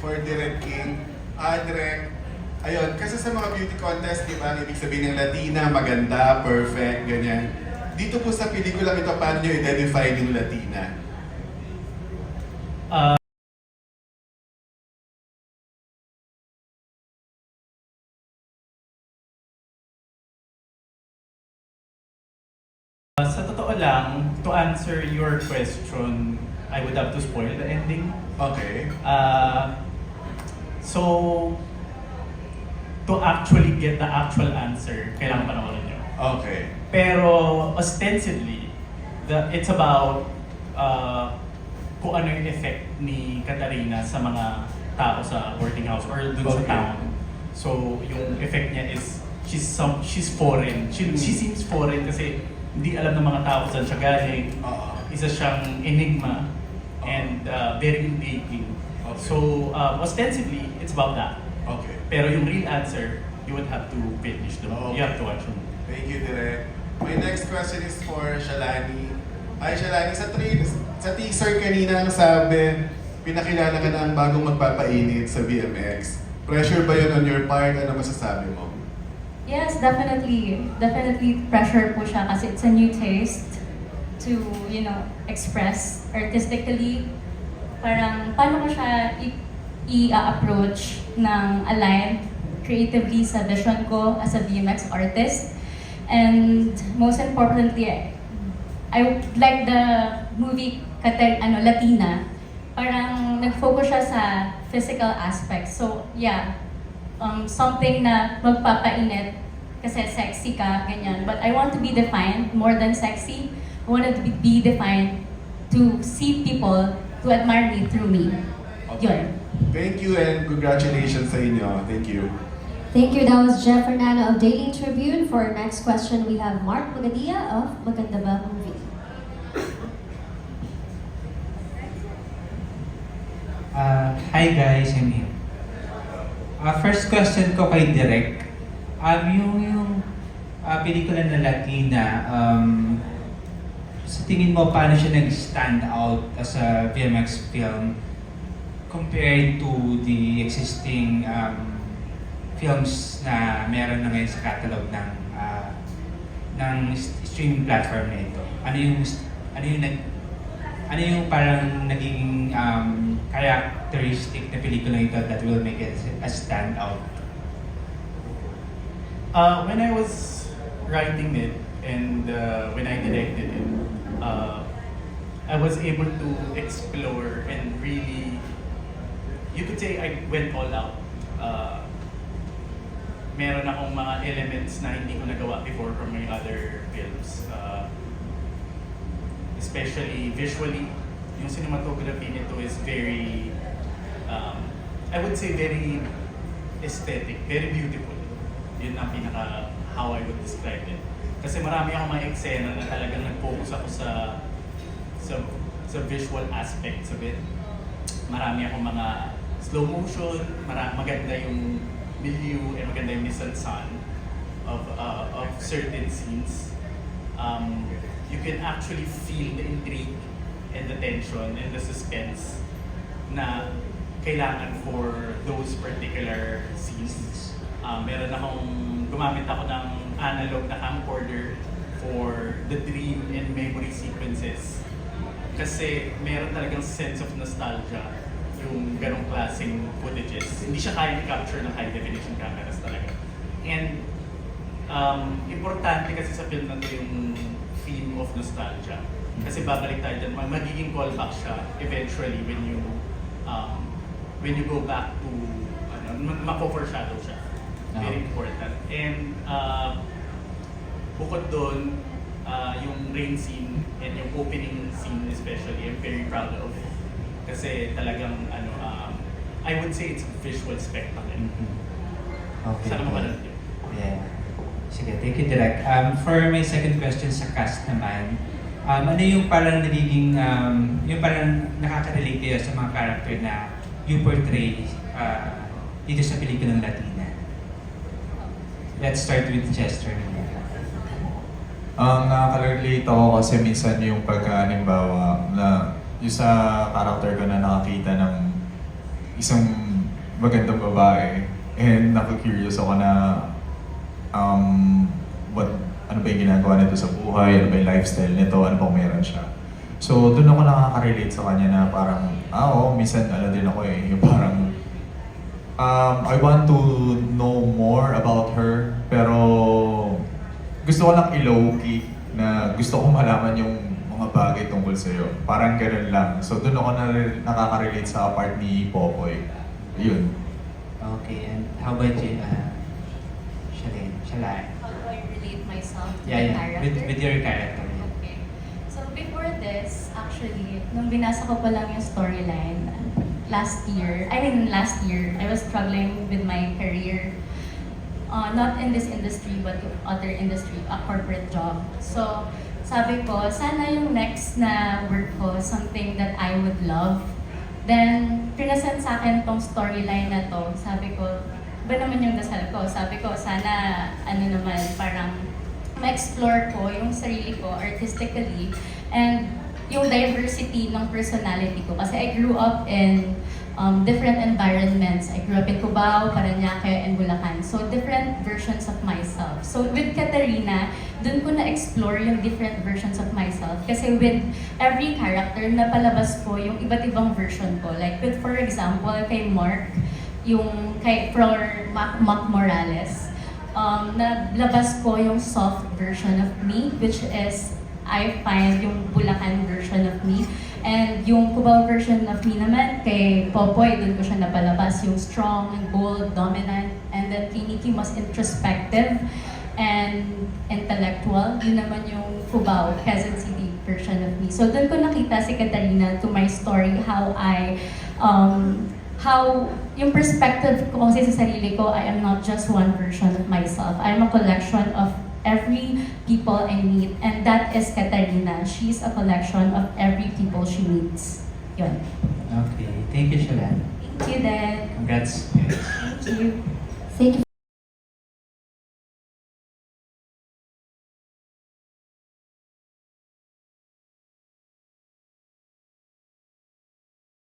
for Direk King. Direk, ayun, kasi sa mga beauty contest, di ba, ang ibig sabihin ng Latina, maganda, perfect, ganyan. Dito po sa pelikula ito, paano nyo identify yung Latina? Sa totoo lang, to answer your question, I would have to spoil the ending. Okay. So, to actually get the actual answer, kailangan panoorin nyo. Okay. Pero ostensibly, it's about kung ano yung effect ni Katarina sa mga tao sa boarding house or dun sa Okay. town. So, yung effect niya is she's foreign. She seems foreign kasi hindi alam ng mga tao kung saan siya galing. Isa siyang enigma and very intriguing. Okay. So, ostensibly, it's about that. Okay. Pero yung real answer, you would have to finish the movie. Okay. You have to watch the movie. Thank you, Direk. My next question is for Shalani. Ay, Shalani, sa teaser kanina ang sabi, pinakilala ka ng bagong magpapainit sa VMX. Pressure ba yun on your part? Ano masasabi mo? Yes, definitely. Definitely pressure po siya kasi it's a new taste to, express artistically. Parang, paano ko siya i-approach ng aligned creatively sa vision ko as a VMX artist. And most importantly, I would like the movie Latina, parang nag-focus siya sa physical aspects. So, yeah, something na magpapainit kasi sexy ka, ganyan. But I want to be defined more than sexy. I want to be defined to see people, to admire me through me. Yun. Thank you and congratulations sa inyo. Thank you. Thank you. That was Jeff Fernando of Daily Tribune. For our next question, we have Mark Magadia of Maganda Ba Movie. Hi guys, I'm here. First question ko kay Direk. Yung pelikula na Latina, sa tingin mo paano siya nag-stand out as a VMX film compared to the existing films na meron na ngayon sa catalog ng streaming platform na ito? Ano yung parang naging characteristic na pelikula ito that will make it a standout? When I was writing it and when I directed it, I was able to explore and really, you could say I went all out. Meron akong mga elements na hindi ko nagawa before from my other films. Especially visually, yung cinematography nito is very, I would say very aesthetic, very beautiful. Yun ang pinaka, how I would describe it. Kasi marami akong mga eksena na talagang nag-focus ako sa visual aspects of it. Marami akong mga slow motion, maganda yung milieu, and maganda yung mise-en-scène of certain scenes. You can actually feel the intrigue and the tension and the suspense na kailangan for those particular scenes. Gumamit ako ng analog na camcorder for the dream and memory sequences. Kasi meron talagang sense of nostalgia yung ganong klaseng footages. Hindi siya kaya i-capture ng high definition cameras talaga. And importante kasi sa film na to yung theme of nostalgia. Kasi babalik tayo dyan, magiging callback siya eventually when you go back to, mako-foreshadow siya. Very important. And bukod doon, yung rain scene and yung opening scene especially, I'm very proud of. Kasi talagang, I would say it's a visual spectacle. Okay. Sana mapanood yun. Yeah. Sige, thank you, Direk. For my second question sa cast naman, ano yung parang nagiging, yung parang nakaka-relate kayo sa mga character na you portray dito sa pelikulang Latina? Let's start with Chester. Ang nakaka-relate ako kasi minsan yung pagka-halimbawa na yung sa character ko na nakakita ng isang magandang babae. And naku-curious ako na ano ba yung ginagawa nito sa buhay, ano ba yung lifestyle nito, ano bang meron siya. So doon ako nakaka-relate sa kanya na parang, minsan ano din ako yung parang I want to know more about her, pero gusto ko lang i-low-key na gusto ko malaman yung mga bagay tungkol sa'yo. Parang ganun lang. So doon ako nakaka-relate sa part ni Popoy. Yun. Okay, and how about you, Shalai? How do I relate myself to the Yeah, character? with your character. Okay. So before this, actually, nung binasa ko pa lang yung storyline, last year, I was struggling with my career. Not in this industry, but other industry, a corporate job. So, sabi ko, sana yung next na work ko, something that I would love. Then, pinasend sa akin tong storyline na to. Sabi ko, ba naman yung dasal ko? Sabi ko, sana, parang ma-explore ko yung sarili ko artistically and yung diversity ng personality ko. Kasi I grew up in different environments. I grew up in Cubao, Parañaque, and Bulacan. So, different versions of myself. So, with Katarina, dun ko na-explore yung different versions of myself. Kasi with every character, napalabas ko yung iba't ibang version ko. Like, with, for example, kay Mark, yung kay Mac Morales, nalabas ko yung soft version of me, which is, I find yung Bulacan version of me. And yung Cubao version of me naman, kay Popoy, dun ko siya napalabas, yung strong, bold, dominant, and then kay Nikki mas introspective and intellectual. Yun naman yung Cubao, Quezon City version of me. So dun ko nakita si Katarina to my story, how yung perspective ko kasi sa sarili ko, I am not just one version of myself. I am a collection of every people I meet, and that is Katarina. She's a collection of every people she meets. Yun. Okay, thank you, Shalai. Thank you, Dad. Congrats. Thank you. Thank you.